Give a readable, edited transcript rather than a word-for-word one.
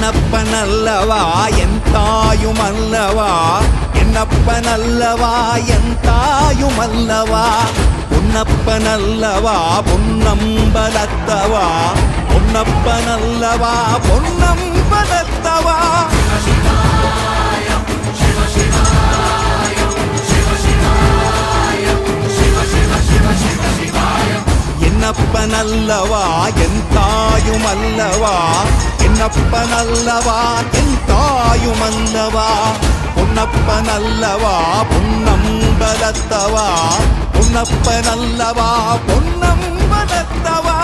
என்னப்பனல்லவா என் தாயுமல்லவா, என்னப்பனல்லவா என் தாயுமல்லவா, பொன்னப்பனல்லவா பொன்னம்பலத்தவா, பொன்னப்பனல்லவா பொன்னம்பலத்தவா. என்னப்பனல்லவா என் தாயுமல்லவா, என்னப்பனல்லவா என் தாயுமல்லவா, பொன்னப்பனல்லவா பொன்னம்பலத்தவா, பொன்னப்பனல்லவா பொன்னம்பலத்தவா.